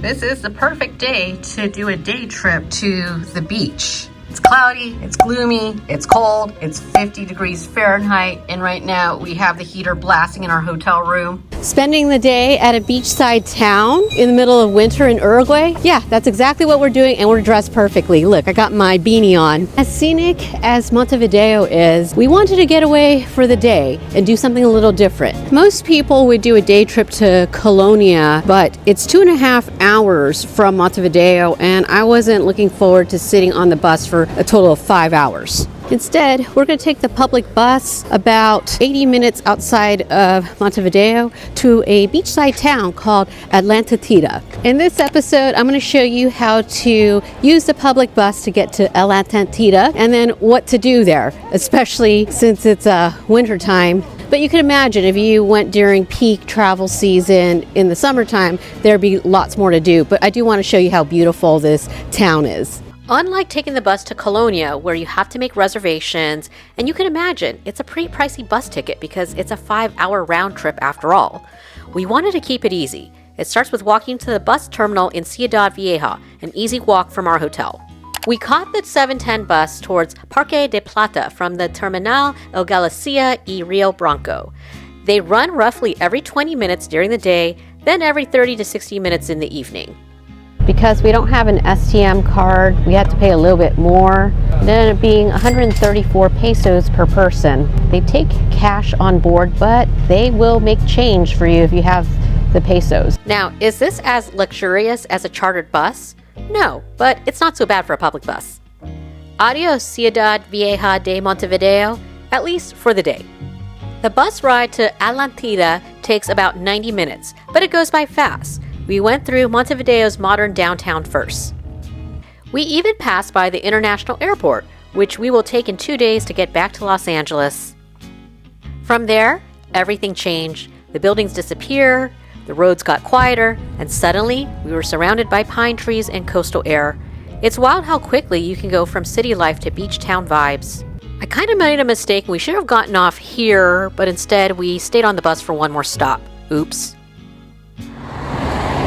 This is the perfect day to do a day trip to the beach. It's cloudy, it's gloomy, it's cold, it's 50 degrees Fahrenheit, and right now we have the heater blasting in our hotel room. Spending the day at a beachside town in the middle of winter in Uruguay? Yeah, that's exactly what we're doing, and we're dressed perfectly. Look, I got my beanie on. As scenic as Montevideo is, we wanted to get away for the day and do something a little different. Most people would do a day trip to Colonia, but it's 2.5 hours from Montevideo, and I wasn't looking forward to sitting on the bus for a total of 5 hours. Instead, we're going to take the public bus about 80 minutes outside of Montevideo to a beachside town called Atlántida. In this episode, I'm going to show you how to use the public bus to get to Atlántida and then what to do there, especially since it's winter time. But you can imagine if you went during peak travel season in the summertime, there'd be lots more to do. But I do want to show you how beautiful this town is. Unlike taking the bus to Colonia, where you have to make reservations, and you can imagine it's a pretty pricey bus ticket because it's a 5-hour round trip after all. We wanted to keep it easy. It starts with walking to the bus terminal in Ciudad Vieja, an easy walk from our hotel. We caught the 7:10 bus towards Parque del Plata from the Terminal El Galicia y Rio Branco. They run roughly every 20 minutes during the day, then every 30 to 60 minutes in the evening. Because we don't have an STM card, we had to pay a little bit more. It ended up being 134 pesos per person. They take cash on board, but they will make change for you if you have the pesos. Now, is this as luxurious as a chartered bus? No, but it's not so bad for a public bus. Adios, Ciudad Vieja de Montevideo, at least for the day. The bus ride to Atlántida takes about 90 minutes, but it goes by fast. We went through Montevideo's modern downtown first. We even passed by the international airport, which we will take in 2 days to get back to Los Angeles. From there, everything changed. The buildings disappeared, the roads got quieter, and suddenly we were surrounded by pine trees and coastal air. It's wild how quickly you can go from city life to beach town vibes. I kind of made a mistake. We should have gotten off here, but instead we stayed on the bus for one more stop. Oops.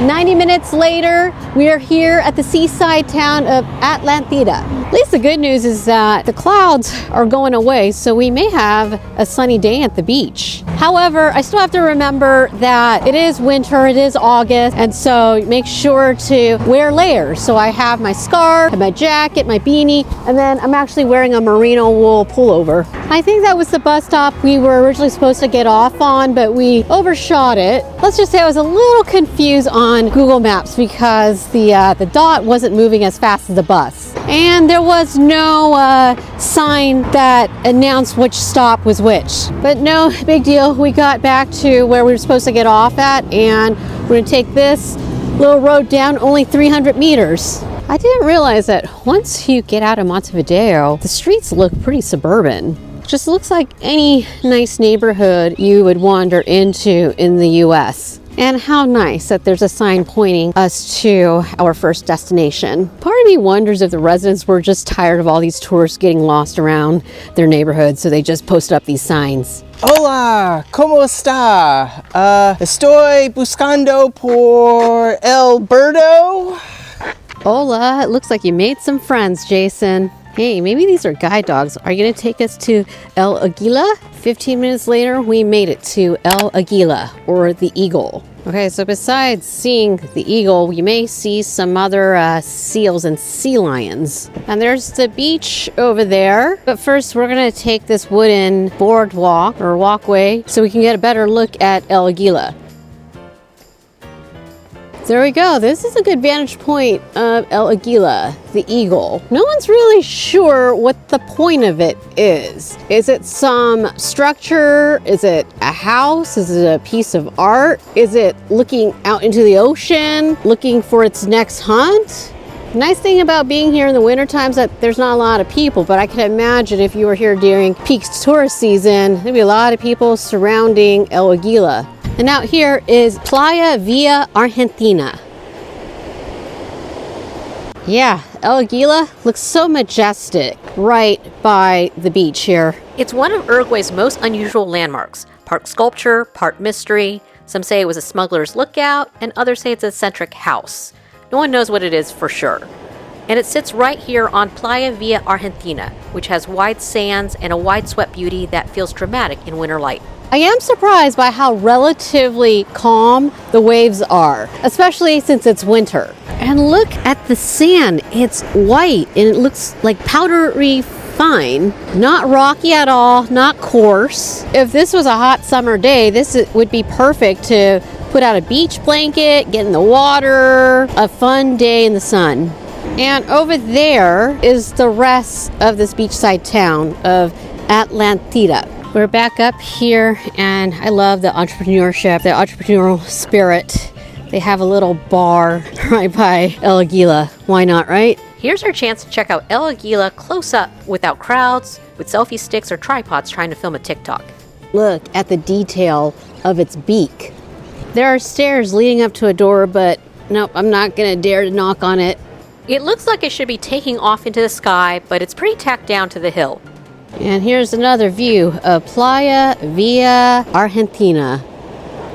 90 minutes later, we are here at the seaside town of Atlántida. At least the good news is that the clouds are going away, so we may have a sunny day at the beach. However, I still have to remember that it is winter, it is August, and so make sure to wear layers. So I have my scarf, my jacket, my beanie, and then I'm actually wearing a merino wool pullover. I think that was the bus stop we were originally supposed to get off on, but we overshot it. Let's just say I was a little confused on Google Maps because the dot wasn't moving as fast as the bus. And there was no sign that announced which stop was which. But no big deal. We got back to where we were supposed to get off at, and we're going to take this little road down only 300 meters. I didn't realize that once you get out of Montevideo, the streets look pretty suburban. It just looks like any nice neighborhood you would wander into in the US. And how nice that there's a sign pointing us to our first destination. Part of me wonders if the residents were just tired of all these tourists getting lost around their neighborhood, so they just posted up these signs. Hola, ¿cómo está? Estoy buscando por El Birdo. Hola, it looks like you made some friends, Jason. Hey, maybe these are guide dogs. Are you going to take us to El Águila? 15 minutes later, we made it to El Águila, or the Eagle. Okay, so besides seeing the eagle, you may see some other seals and sea lions. And there's the beach over there. But first, we're going to take this wooden boardwalk or walkway so we can get a better look at El Águila. There we go. This is a good vantage point of El Águila, the eagle. No one's really sure what the point of it is. Is it some structure? Is it a house? Is it a piece of art? Is it looking out into the ocean, looking for its next hunt? The nice thing about being here in the winter times is that there's not a lot of people, but I can imagine if you were here during peak tourist season, there'd be a lot of people surrounding El Águila. And out here is Playa Villa Argentina. Yeah, El Águila looks so majestic right by the beach here. It's one of Uruguay's most unusual landmarks. Part sculpture, part mystery. Some say it was a smuggler's lookout, and others say it's an eccentric house. No one knows what it is for sure. And it sits right here on Playa Via Argentina, which has wide sands and a wide-swept beauty that feels dramatic in winter light. I am surprised by how relatively calm the waves are, especially since it's winter. And look at the sand. It's white and it looks like powdery fine. Not rocky at all, not coarse. If this was a hot summer day, this would be perfect to put out a beach blanket, get in the water, a fun day in the sun. And over there is the rest of this beachside town of Atlántida. We're back up here and I love the entrepreneurship, the entrepreneurial spirit. They have a little bar right by El Águila. Why not, right? Here's our chance to check out El Águila close up without crowds, with selfie sticks or tripods trying to film a TikTok. Look at the detail of its beak. There are stairs leading up to a door, but nope, I'm not gonna dare to knock on it. It looks like it should be taking off into the sky, but it's pretty tacked down to the hill. And here's another view of Playa Via Argentina.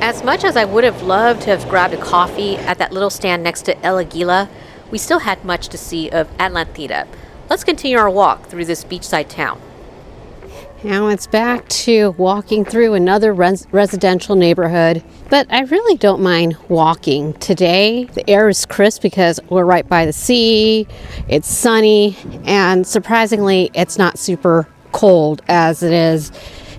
As much as I would have loved to have grabbed a coffee at that little stand next to El Águila, we still had much to see of Atlántida. Let's continue our walk through this beachside town. Now it's back to walking through another residential neighborhood, but I really don't mind walking. Today, the air is crisp because we're right by the sea, it's sunny, and surprisingly, it's not super cold as it is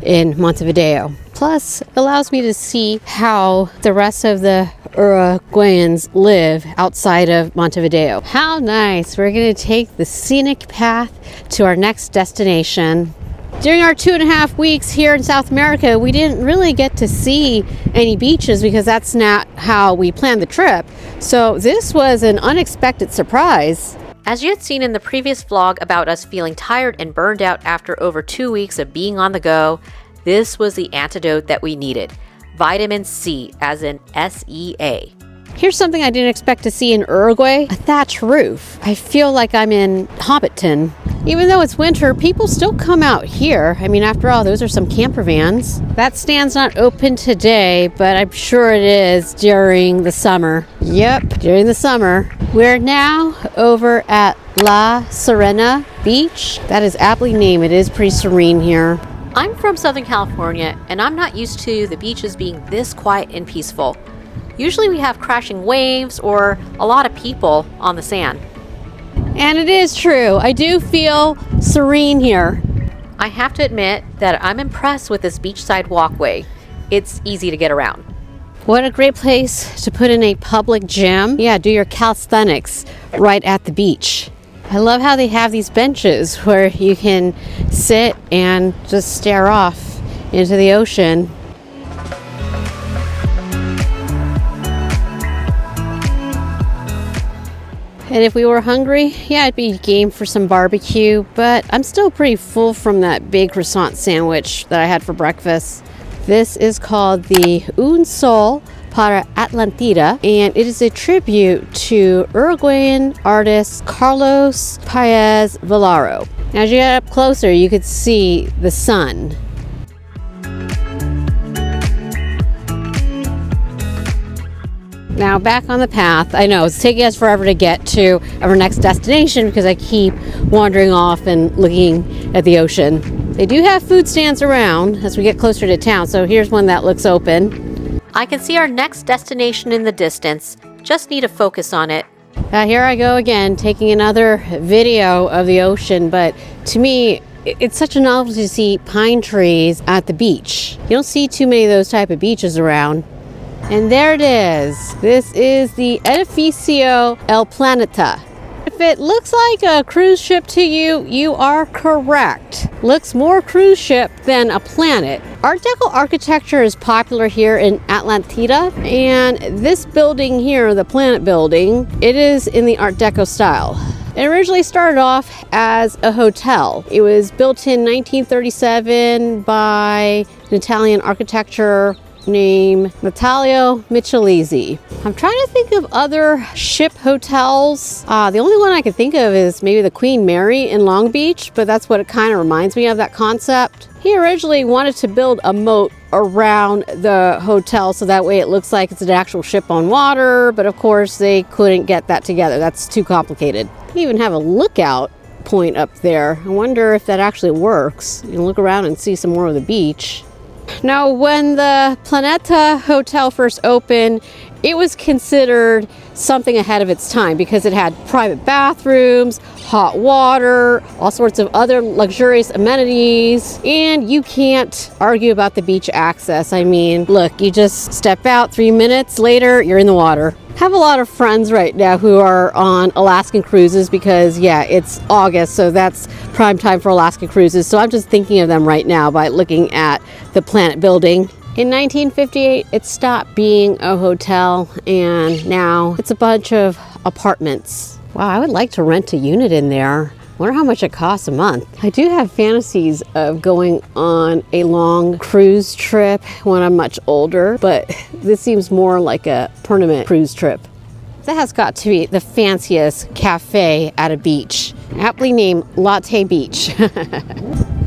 in Montevideo. Plus, it allows me to see how the rest of the Uruguayans live outside of Montevideo. How nice! We're going to take the scenic path to our next destination. During our 2.5 weeks here in South America, we didn't really get to see any beaches because that's not how we planned the trip. So this was an unexpected surprise. As you had seen in the previous vlog about us feeling tired and burned out after over 2 weeks of being on the go, this was the antidote that we needed. Vitamin C, as in SEA. Here's something I didn't expect to see in Uruguay, a thatch roof. I feel like I'm in Hobbiton. Even though it's winter, people still come out here. I mean, after all, those are some camper vans. That stand's not open today, but I'm sure it is during the summer. Yep, during the summer. We're now over at Playa Serena Beach. That is aptly named. It is pretty serene here. I'm from Southern California, and I'm not used to the beaches being this quiet and peaceful. Usually we have crashing waves or a lot of people on the sand. And it is true. I do feel serene here. I have to admit that I'm impressed with this beachside walkway. It's easy to get around. What a great place to put in a public gym. Yeah, do your calisthenics right at the beach. I love how they have these benches where you can sit and just stare off into the ocean. And if we were hungry, yeah, I'd be game for some barbecue, but I'm still pretty full from that big croissant sandwich that I had for breakfast. This is called the Un Sol para Atlántida, and it is a tribute to Uruguayan artist Carlos Paez Vilaro. As you get up closer, you could see the sun. Now back on the path. I know it's taking us forever to get to our next destination because I keep wandering off and looking at the ocean. They do have food stands around as we get closer to town, so here's one that looks open. I can see our next destination in the distance. Just need to focus on it. Here I go again, taking another video of the ocean, but to me, it's such a novelty to see pine trees at the beach. You don't see too many of those type of beaches around. And there it is. This is the Edificio El Planeta. If it looks like a cruise ship to you, you are correct. Looks more cruise ship than a planet. Art Deco architecture is popular here in Atlántida, and this building here, the Planet Building, it is in the Art Deco style. It originally started off as a hotel. It was built in 1937 by an Italian architecture named Natalio Michelizi. I'm trying to think of other ship hotels. The only one I can think of is maybe the Queen Mary in Long Beach, but that's what it kind of reminds me of, that concept. He originally wanted to build a moat around the hotel so that way it looks like it's an actual ship on water, but of course they couldn't get that together. That's too complicated. You even have a lookout point up there. I wonder if that actually works. You can look around and see some more of the beach. Now, when the Planeta Hotel first opened, it was considered something ahead of its time because it had private bathrooms, hot water, all sorts of other luxurious amenities, and you can't argue about the beach access. I mean, look, you just step out, 3 minutes later, you're in the water. I have a lot of friends right now who are on Alaskan cruises because, yeah, it's August, so that's prime time for Alaskan cruises. So I'm just thinking of them right now by looking at the Planet building. In 1958, it stopped being a hotel, and now it's a bunch of apartments. Wow, I would like to rent a unit in there. Wonder how much it costs a month. I do have fantasies of going on a long cruise trip when I'm much older, but this seems more like a permanent cruise trip. That has got to be the fanciest cafe at a beach, aptly named Latte Beach.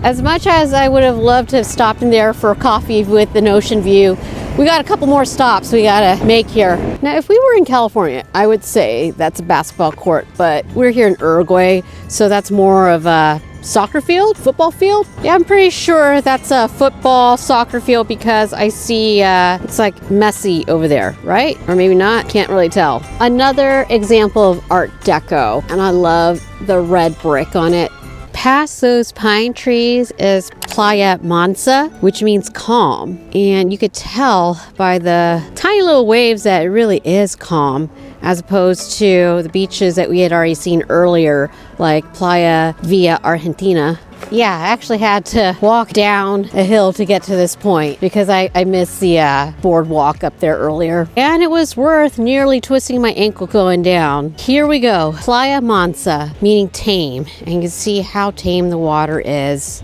As much as I would have loved to have stopped in there for a coffee with an ocean view, we got a couple more stops we gotta make here. Now, if we were in California, I would say that's a basketball court, but we're here in Uruguay, so that's more of a soccer field, football field. Yeah, I'm pretty sure that's a football soccer field because I see it's like Messi over there, right? Or maybe not, can't really tell. Another example of Art Deco, and I love the red brick on it. Past those pine trees is Playa Mansa, which means calm. And you could tell by the tiny little waves that it really is calm, as opposed to the beaches that we had already seen earlier, like Playa Villa, Argentina. Yeah, I actually had to walk down a hill to get to this point because I missed the boardwalk up there earlier. And it was worth nearly twisting my ankle going down. Here we go. Playa Mansa, meaning tame. And you can see how tame the water is.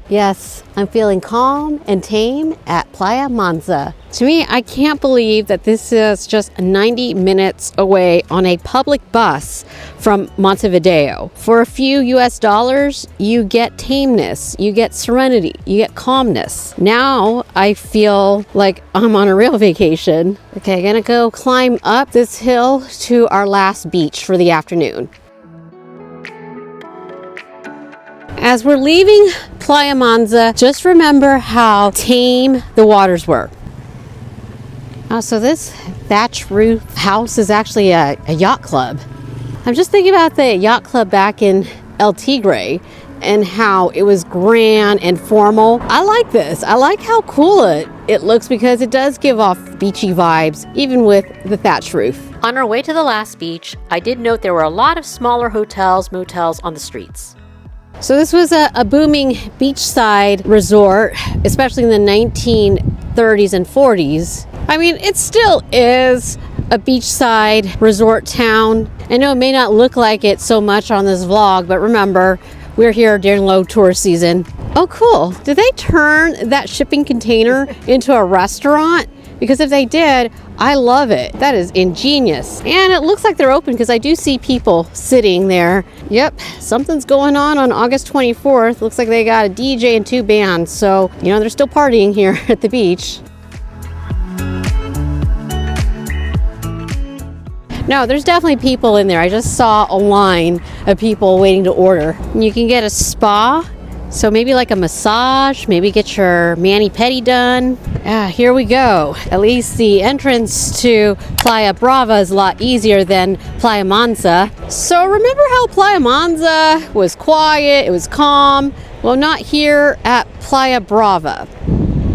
Yes, I'm feeling calm and tame at Playa Mansa. To me, I can't believe that this is just 90 minutes away on a public bus from Montevideo. For a few US dollars, you get tameness, you get serenity, you get calmness. Now I feel like I'm on a real vacation. Okay, gonna go climb up this hill to our last beach for the afternoon. As we're leaving Playa Mansa, just remember how tame the waters were. So this thatch roof house is actually a yacht club. I'm just thinking about the yacht club back in El Tigre and how it was grand and formal. I like this. I like how cool it looks because it does give off beachy vibes, even with the thatch roof. On our way to the last beach, I did note there were a lot of smaller hotels, motels on the streets. So this was a booming beachside resort, especially in the 1930s and 40s. I mean, it still is a beachside resort town. I know it may not look like it so much on this vlog, but remember, we're here during low tourist season. Oh, cool. Did they turn that shipping container into a restaurant? Because if they did, I love it. That is ingenious. And it looks like they're open because I do see people sitting there. Yep, something's going on August 24th. Looks like they got a DJ and 2 bands. So, you know, they're still partying here at the beach. No, there's definitely people in there. I just saw a line of people waiting to order. You can get a spa. So maybe like a massage, maybe get your mani-pedi done. Here we go. At least the entrance to Playa Brava is a lot easier than Playa Mansa. So remember how Playa Mansa was quiet, it was calm? Well, not here at Playa Brava.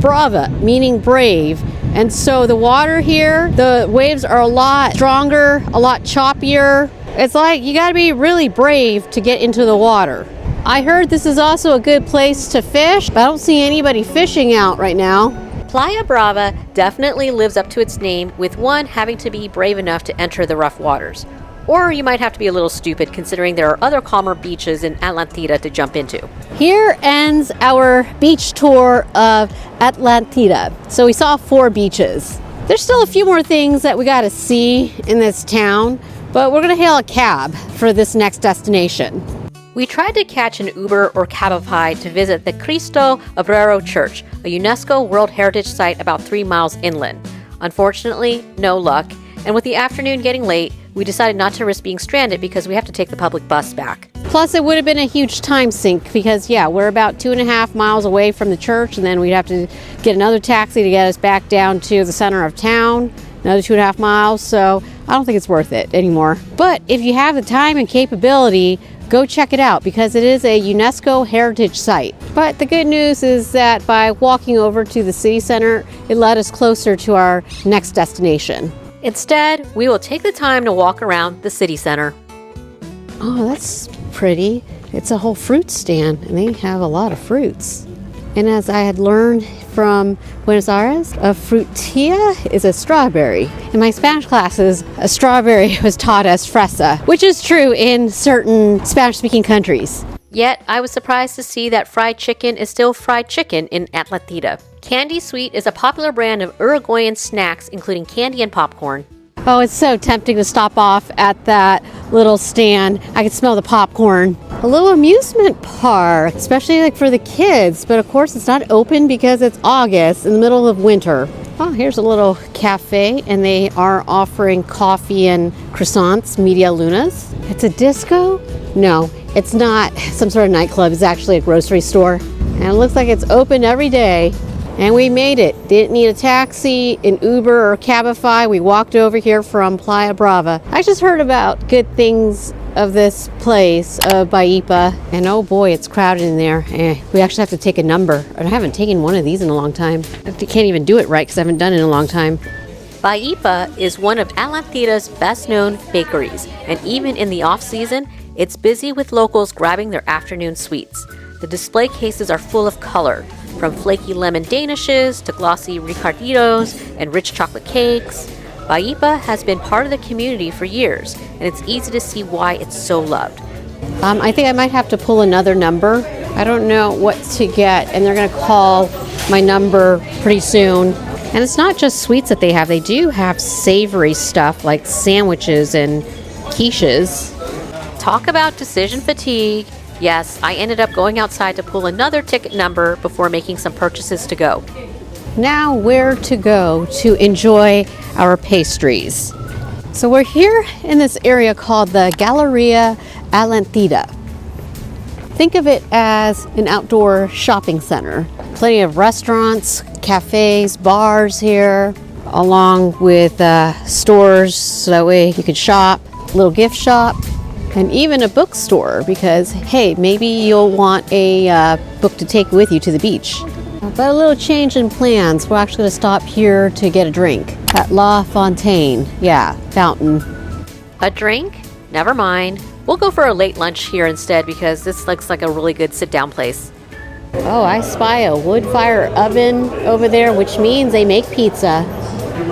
Brava, meaning brave. And so the water here, the waves are a lot stronger, a lot choppier. It's like you gotta be really brave to get into the water. I heard this is also a good place to fish, but I don't see anybody fishing out right now. Playa Brava definitely lives up to its name, with one having to be brave enough to enter the rough waters. Or you might have to be a little stupid considering there are other calmer beaches in Atlántida to jump into. Here ends our beach tour of Atlántida. So we saw 4 beaches. There's still a few more things that we got to see in this town, but we're going to hail a cab for this next destination. We tried to catch an Uber or Cabify to visit the Cristo Obrero Church, a UNESCO World Heritage Site about 3 miles inland. Unfortunately, no luck, and with the afternoon getting late, we decided not to risk being stranded because we have to take the public bus back. Plus, it would have been a huge time sink because, we're about 2.5 miles away from the church, and then we'd have to get another taxi to get us back down to the center of town, another 2.5 miles, so I don't think it's worth it anymore. But if you have the time and capability, go check it out because it is a UNESCO heritage site. But the good news is that by walking over to the city center, it led us closer to our next destination. Instead, we will take the time to walk around the city center. Oh, that's pretty. It's a whole fruit stand, and they have a lot of fruits. And as I had learned from Buenos Aires, a frutilla is a strawberry. In my Spanish classes, a strawberry was taught as fresa, which is true in certain Spanish-speaking countries. Yet, I was surprised to see that fried chicken is still fried chicken in Atlántida. Candy Sweet is a popular brand of Uruguayan snacks, including candy and popcorn. Oh, it's so tempting to stop off at that little stand. I can smell the popcorn. A little amusement park, especially for the kids, but of course it's not open because it's August in the middle of winter. Oh, here's a little cafe, and they are offering coffee and croissants, media lunas. It's a disco? No, it's not some sort of nightclub. It's actually a grocery store, and it looks like it's open every day. And we made it. Didn't need a taxi, an Uber, or Cabify. We walked over here from Playa Brava. I just heard about good things of this place, Baipa, and oh boy, it's crowded in there. We actually have to take a number. I haven't taken one of these in a long time. I can't even do it right because I haven't done it in a long time. Baipa is one of Atlántida's best-known bakeries, and even in the off-season, it's busy with locals grabbing their afternoon sweets. The display cases are full of color, from flaky lemon danishes to glossy ricarditos and rich chocolate cakes. Baipa has been part of the community for years, and it's easy to see why it's so loved. I think I might have to pull another number. I don't know what to get, and they're going to call my number pretty soon. And it's not just sweets that they have. They do have savory stuff like sandwiches and quiches. Talk about decision fatigue. Yes, I ended up going outside to pull another ticket number before making some purchases to go. Now where to go to enjoy our pastries. So we're here in this area called the Galería Atlántida. Think of it as an outdoor shopping center. Plenty of restaurants, cafes, bars here, along with stores so that way you can shop, a little gift shop, and even a bookstore because, hey, maybe you'll want a book to take with you to the beach. But a little change in plans. We're actually going to stop here to get a drink at La Fontaine. Yeah, fountain. A drink? Never mind. We'll go for a late lunch here instead because this looks like a really good sit-down place. Oh, I spy a wood fire oven over there, which means they make pizza.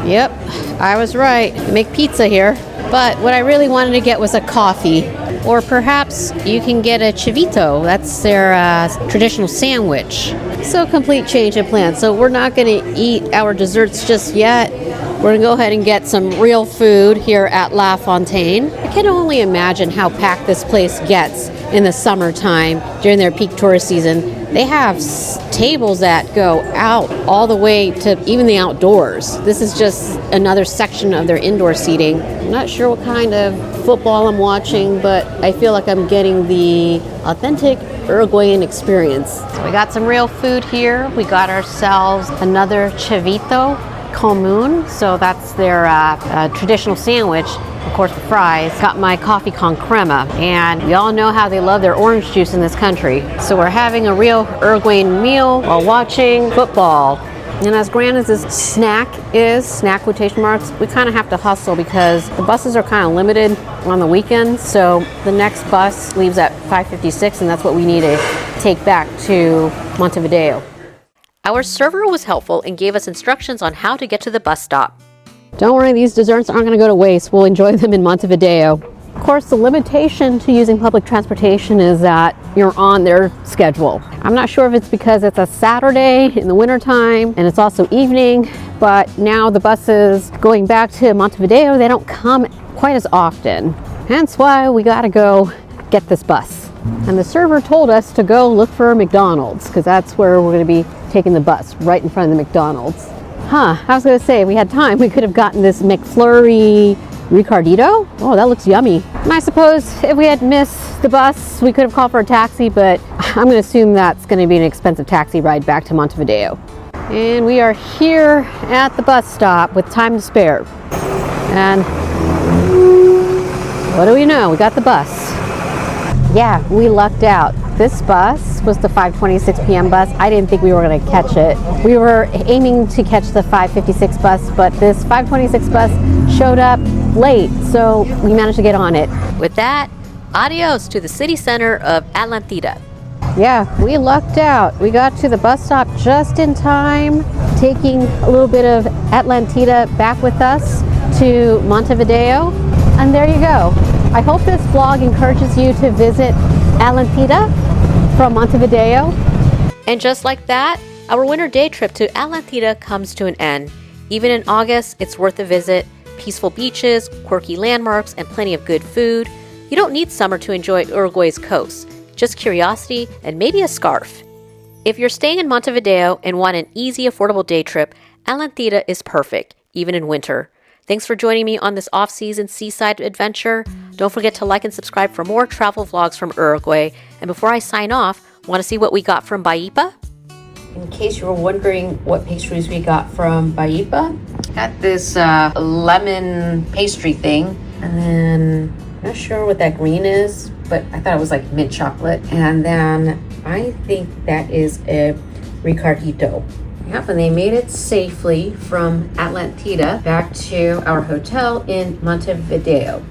Yep, I was right. They make pizza here. But what I really wanted to get was a coffee. Or perhaps you can get a Chivito. That's their traditional sandwich. So complete change of plans. So we're not going to eat our desserts just yet. We're going to go ahead and get some real food here at La Fontaine. I can only imagine how packed this place gets in the summertime during their peak tourist season. They have tables that go out all the way to even the outdoors. This is just another section of their indoor seating. I'm not sure what kind of football I'm watching, but I feel like I'm getting the authentic Uruguayan experience. So we got some real food here. We got ourselves another Chivito común, so that's their traditional sandwich. Of course, the fries. Got my coffee con crema, and we all know how they love their orange juice in this country. So we're having a real Uruguayan meal while watching football. And as grand as this snack quotation marks, we kind of have to hustle because the buses are kind of limited on the weekends. So the next bus leaves at 5:56, and that's what we need to take back to Montevideo. Our server was helpful and gave us instructions on how to get to the bus stop. Don't worry, these desserts aren't going to go to waste. We'll enjoy them in Montevideo. course, the limitation to using public transportation is that you're on their schedule. I'm not sure if it's because it's a Saturday in the wintertime and it's also evening, but now the buses going back to Montevideo, they don't come quite as often. Hence why we gotta go get this bus. And the server told us to go look for McDonald's because that's where we're gonna be taking the bus, right in front of the McDonald's. I was gonna say, if we had time, we could have gotten this McFlurry Ricardito. Oh, that looks yummy. And I suppose if we had missed the bus, we could have called for a taxi, but I'm gonna assume that's gonna be an expensive taxi ride back to Montevideo. And we are here at the bus stop with time to spare. And what do we know? We got the bus. Yeah, we lucked out. This bus was the 5:26 p.m. bus. I didn't think we were going to catch it. We were aiming to catch the 5:56 bus, but this 5:26 bus showed up late, so we managed to get on it. With that, adios to the city center of Atlántida. Yeah, we lucked out. We got to the bus stop just in time, taking a little bit of Atlántida back with us to Montevideo. And there you go. I hope this vlog encourages you to visit Atlántida from Montevideo. And just like that, our winter day trip to Atlántida comes to an end. Even in August, it's worth a visit. Peaceful beaches, quirky landmarks, and plenty of good food. You don't need summer to enjoy Uruguay's coast. Just curiosity and maybe a scarf. If you're staying in Montevideo and want an easy, affordable day trip, Atlántida is perfect, even in winter. Thanks for joining me on this off-season seaside adventure. Don't forget to like and subscribe for more travel vlogs from Uruguay. And before I sign off, want to see what we got from Baipa? In case you were wondering what pastries we got from Baipa, got this lemon pastry thing. And then, I'm not sure what that green is, but I thought it was like mint chocolate. And then I think that is a Ricardito. Yep, and they made it safely from Atlántida back to our hotel in Montevideo.